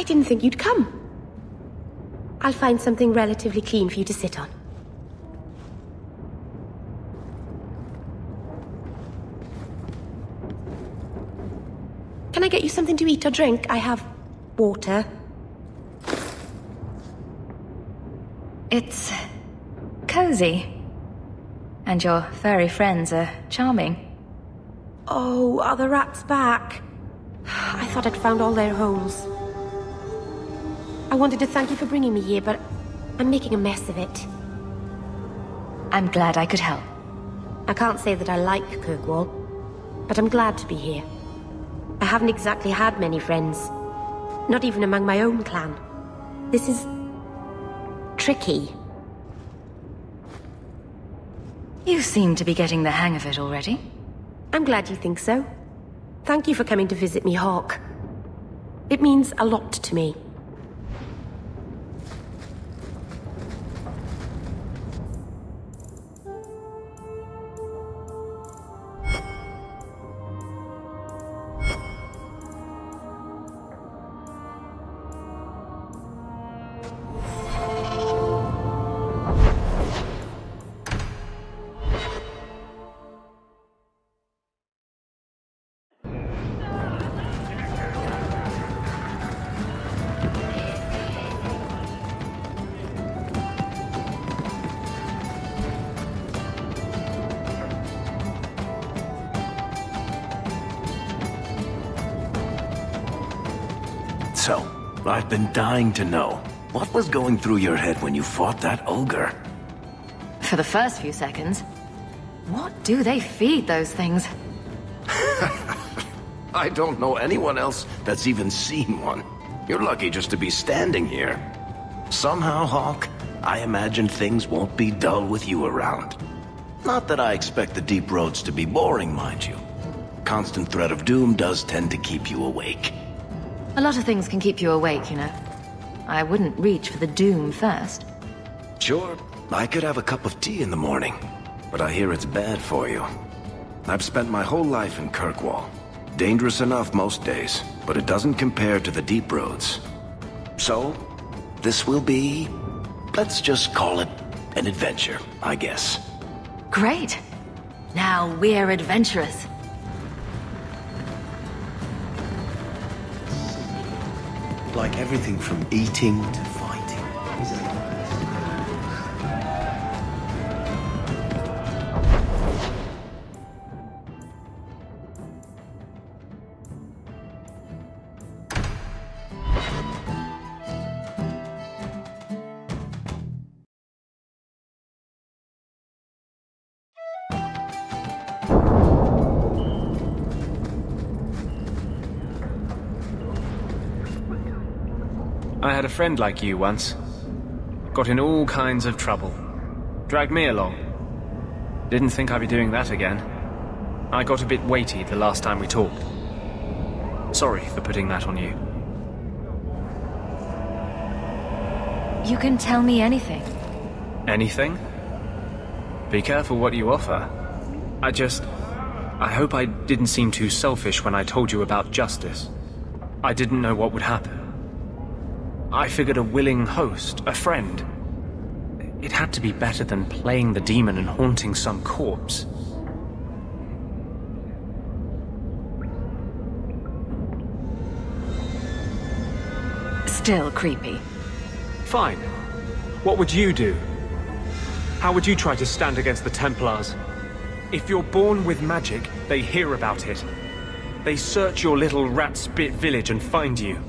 I didn't think you'd come. I'll find something relatively clean for you to sit on. Can I get you something to eat or drink? I have water. It's cozy. And your furry friends are charming. Oh, are the rats back? I thought I'd found all their holes. I wanted to thank you for bringing me here, but I'm making a mess of it. I'm glad I could help. I can't say that I like Kirkwall, but I'm glad to be here. I haven't exactly had many friends. Not even among my own clan. This is... tricky. You seem to be getting the hang of it already. I'm glad you think so. Thank you for coming to visit me, Hawk. It means a lot to me. So, I've been dying to know, what was going through your head when you fought that ogre? For the first few seconds. What do they feed those things? I don't know anyone else that's even seen one. You're lucky just to be standing here. Somehow, Hawk, I imagine things won't be dull with you around. Not that I expect the deep roads to be boring, mind you. Constant threat of doom does tend to keep you awake. A lot of things can keep you awake, you know. I wouldn't reach for the doom first. Sure, I could have a cup of tea in the morning, but I hear it's bad for you. I've spent my whole life in Kirkwall. Dangerous enough most days, but it doesn't compare to the deep roads. So, this will be... let's just call it an adventure, I guess. Great. Now we're adventurous. Like everything from eating to fighting. I had a friend like you once. Got in all kinds of trouble. Dragged me along. Didn't think I'd be doing that again. I got a bit weighty the last time we talked. Sorry for putting that on you. You can tell me anything. Anything? Be careful what you offer. I hope I didn't seem too selfish when I told you about justice. I didn't know what would happen. I figured a willing host, a friend. It had to be better than playing the demon and haunting some corpse. Still creepy. Fine. What would you do? How would you try to stand against the Templars? If you're born with magic, they hear about it. They search your little rat-spit village and find you.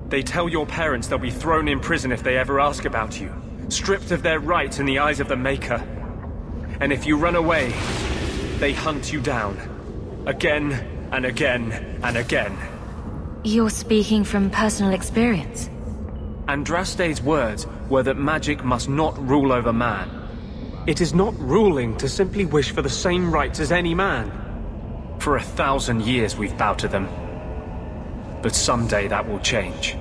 They tell your parents they'll be thrown in prison if they ever ask about you, stripped of their rights in the eyes of the Maker. And if you run away, they hunt you down. Again, and again, and again. You're speaking from personal experience. Andraste's words were that magic must not rule over man. It is not ruling to simply wish for the same rights as any man. For 1,000 years we've bowed to them. But someday that will change.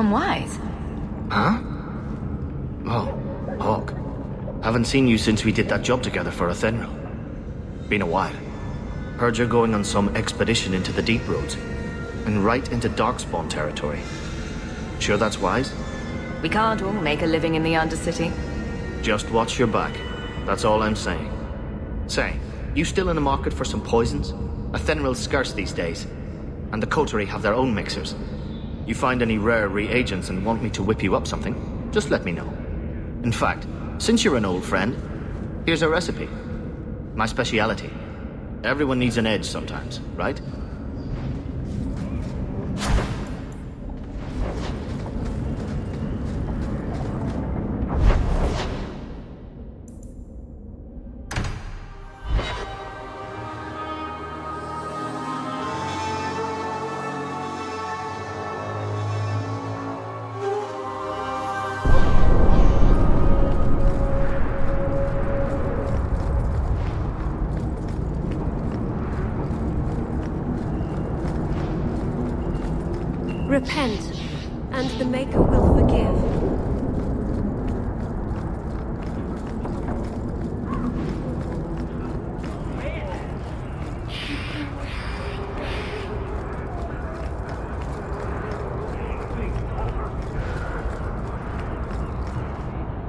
become wise. Huh? Oh, Hawk. Haven't seen you since we did that job together for Athenril. Been a while. Heard you're going on some expedition into the deep roads. And right into Darkspawn territory. Sure that's wise? We can't all make a living in the Undercity. Just watch your back. That's all I'm saying. Say, you still in the market for some poisons? Athenril's scarce these days. And the coterie have their own mixers. You find any rare reagents and want me to whip you up something, just let me know. In fact, since you're an old friend, here's a recipe. My speciality. Everyone needs an edge sometimes, right? Repent, and the Maker will forgive.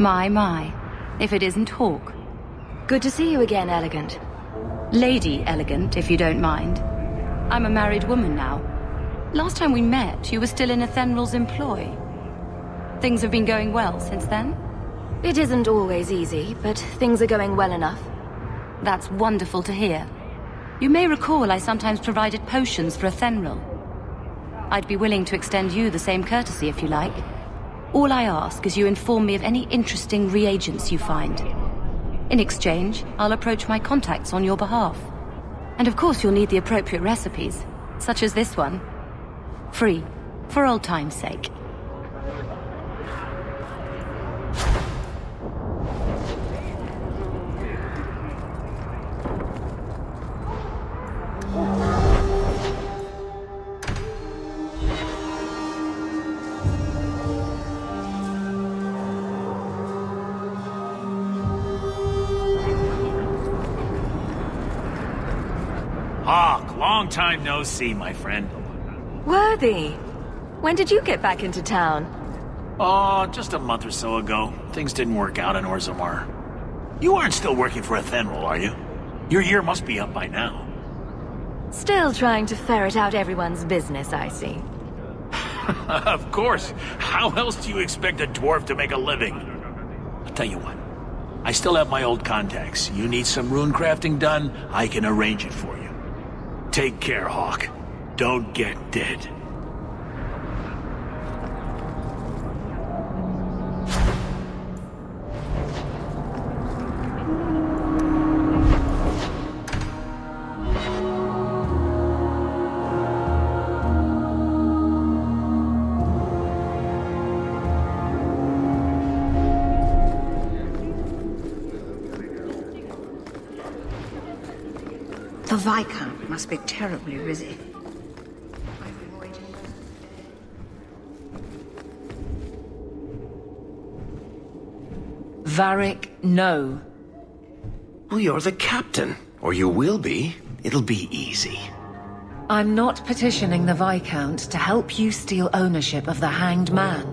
My. If it isn't Hawk. Good to see you again, Elegant. Lady Elegant, if you don't mind. I'm a married woman now. Last time we met, you were still in Athenril's employ. Things have been going well since then? It isn't always easy, but things are going well enough. That's wonderful to hear. You may recall I sometimes provided potions for Athenril. I'd be willing to extend you the same courtesy if you like. All I ask is you inform me of any interesting reagents you find. In exchange, I'll approach my contacts on your behalf. And of course you'll need the appropriate recipes, such as this one. Free, for old time's sake. Hawk, long time no see, my friend. Worthy! When did you get back into town? Oh, just a month or so ago. Things didn't work out in Orzammar. You aren't still working for Athenril, are you? Your year must be up by now. Still trying to ferret out everyone's business, I see. Of course. How else do you expect a dwarf to make a living? I'll tell you what. I still have my old contacts. You need some rune crafting done, I can arrange it for you. Take care, Hawk. Don't get dead. The Viscount must be terribly busy. Varric, no. Well, you're the captain. Or you will be. It'll be easy. I'm not petitioning the Viscount to help you steal ownership of the Hanged Man.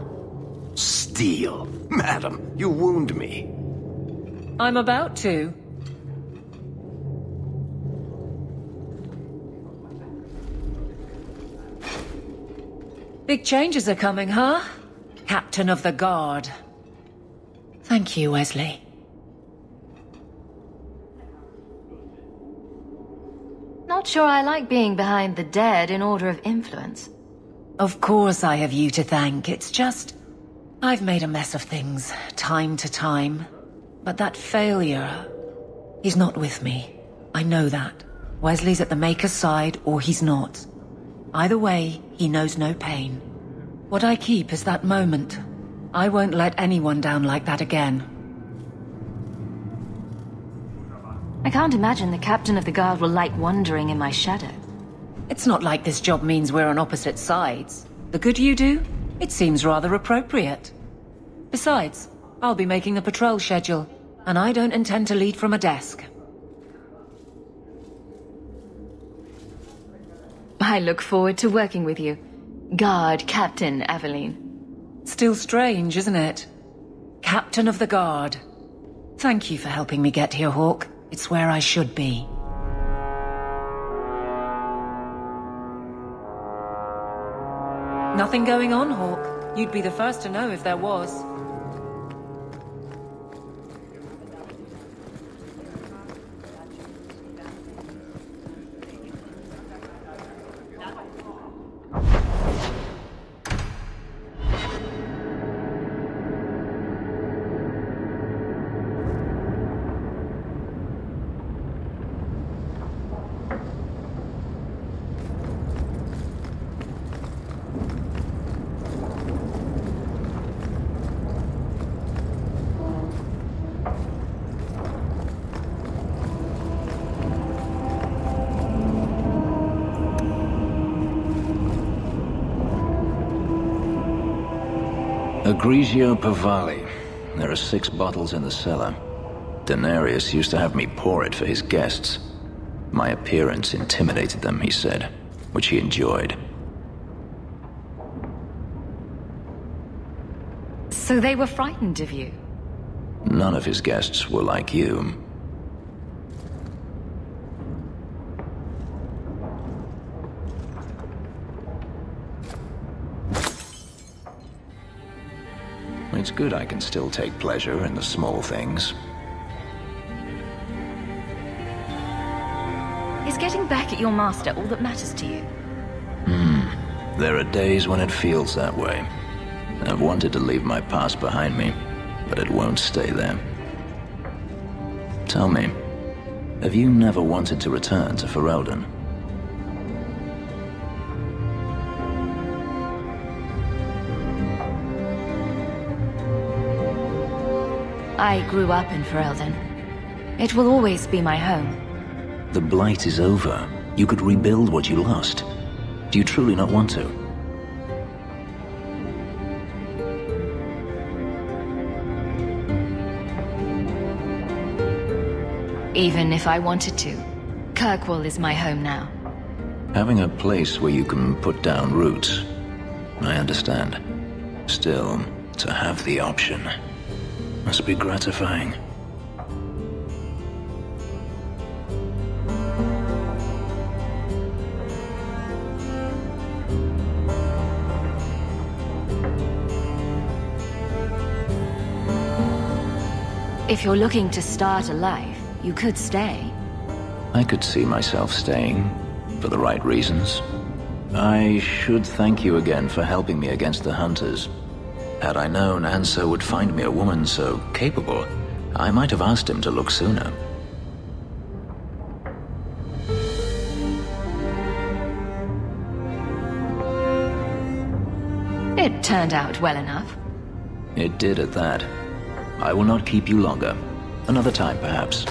Steal? Madam, you wound me. I'm about to. Big changes are coming, huh? Captain of the Guard. Thank you, Wesley. Not sure I like being behind the dead in order of influence. Of course I have you to thank. It's just... I've made a mess of things, time to time. But that failure... He's not with me. I know that. Wesley's at the Maker's side, or he's not. Either way, he knows no pain. What I keep is that moment. I won't let anyone down like that again. I can't imagine the Captain of the Guard will like wandering in my shadow. It's not like this job means we're on opposite sides. The good you do, It seems rather appropriate. Besides, I'll be making a patrol schedule, and I don't intend to lead from a desk. I look forward to working with you. Guard Captain Aveline. Still strange, isn't it? Captain of the Guard. Thank you for helping me get here, Hawk. It's where I should be. Nothing going on, Hawk. You'd be the first to know if there was. Grigio Pavali. There are 6 bottles in the cellar. Denarius used to have me pour it for his guests. My appearance intimidated them, he said, which he enjoyed. So they were frightened of you? None of his guests were like you. It's good I can still take pleasure in the small things. Is getting back at your master all that matters to you? There are days when it feels that way. I've wanted to leave my past behind me, but it won't stay there. Tell me, have you never wanted to return to Ferelden? I grew up in Ferelden. It will always be my home. The Blight is over. You could rebuild what you lost. Do you truly not want to? Even if I wanted to, Kirkwall is my home now. Having a place where you can put down roots, I understand. Still, to have the option must be gratifying. If you're looking to start a life, you could stay. I could see myself staying, for the right reasons. I should thank you again for helping me against the Hunters. Had I known Ansel would find me a woman so capable, I might have asked him to look sooner. It turned out well enough. It did at that. I will not keep you longer. Another time, perhaps.